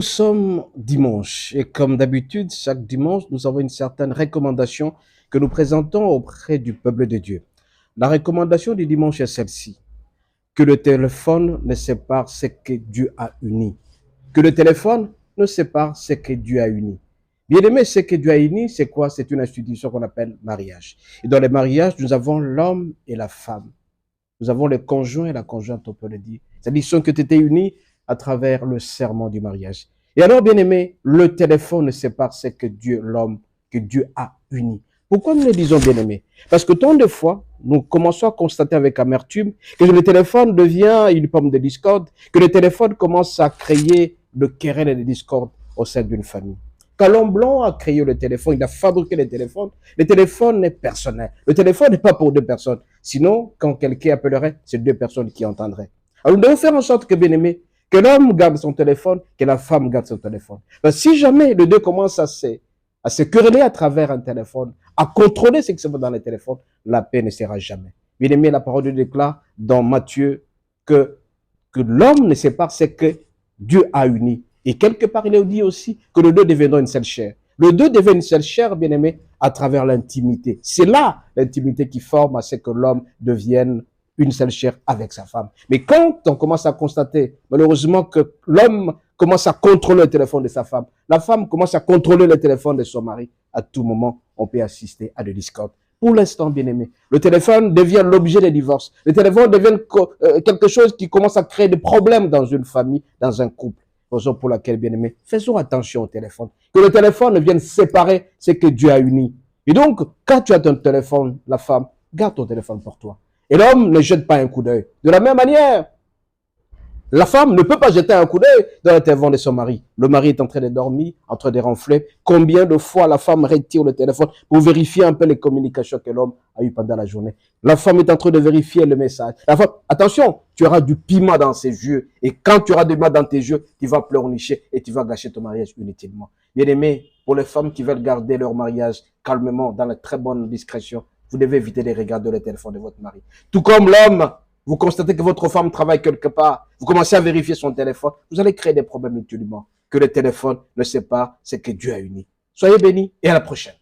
Nous sommes dimanche et comme d'habitude, chaque dimanche, nous avons une certaine recommandation que nous présentons auprès du peuple de Dieu. La recommandation du dimanche est celle-ci: que le téléphone ne sépare ce que Dieu a uni. Que le téléphone ne sépare ce que Dieu a uni. Bien aimé, ce que Dieu a uni, c'est quoi? C'est une institution qu'on appelle mariage. Et dans les mariages, nous avons l'homme et la femme. Nous avons le conjoint et la conjointe, on peut le dire. C'est-à-dire que tu étais unis à travers le serment du mariage. Et alors, bien aimé, le téléphone ne sépare ce que Dieu, l'homme, que Dieu a uni. Pourquoi nous le disons, bien aimé? Parce que tant de fois, nous commençons à constater avec amertume que le téléphone devient une pomme de discorde, que le téléphone commence à créer de querelles et de discorde au sein d'une famille. Quand l'homme blanc a créé le téléphone, il a fabriqué le téléphone est personnel. Le téléphone n'est pas pour deux personnes. Sinon, quand quelqu'un appellerait, c'est deux personnes qui entendraient. Alors, nous devons faire en sorte que, bien aimé, que l'homme garde son téléphone, que la femme garde son téléphone. Parce que si jamais les deux commencent à se quereller à travers un téléphone, à contrôler ce qui se passe dans le téléphone, la paix ne sera jamais. Bien aimé, la parole de Dieu déclare dans Matthieu que l'homme ne sépare ce que Dieu a uni. Et quelque part, il est dit aussi que les deux deviendront une seule chair. Les deux deviennent une seule chair, bien aimé, à travers l'intimité. C'est là l'intimité qui forme à ce que l'homme devienne une seule chair avec sa femme. Mais quand on commence à constater, malheureusement, que l'homme commence à contrôler le téléphone de sa femme, la femme commence à contrôler le téléphone de son mari, à tout moment, on peut assister à des discordes. Pour l'instant, bien aimé, le téléphone devient l'objet des divorces. Le téléphone devient quelque chose qui commence à créer des problèmes dans une famille, dans un couple. Raison pour laquelle, bien aimé, faisons attention au téléphone. Que le téléphone ne vienne séparer ce que Dieu a uni. Et donc, quand tu as ton téléphone, la femme, garde ton téléphone pour toi. Et l'homme ne jette pas un coup d'œil. De la même manière, la femme ne peut pas jeter un coup d'œil dans le téléphone de son mari. Le mari est en train de dormir, en train de ronfler. Combien de fois la femme retire le téléphone pour vérifier un peu les communications que l'homme a eues pendant la journée. La femme est en train de vérifier le message. La femme, attention, tu auras du piment dans ses yeux. Et quand tu auras du piment dans tes yeux, tu vas pleurnicher et tu vas gâcher ton mariage inutilement. Bien aimé, pour les femmes qui veulent garder leur mariage calmement, dans la très bonne discrétion, vous devez éviter de regarder le téléphone de votre mari. Tout comme l'homme, vous constatez que votre femme travaille quelque part, vous commencez à vérifier son téléphone, vous allez créer des problèmes inutilement. Que le téléphone ne sait pas ce que Dieu a uni. Soyez bénis et à la prochaine.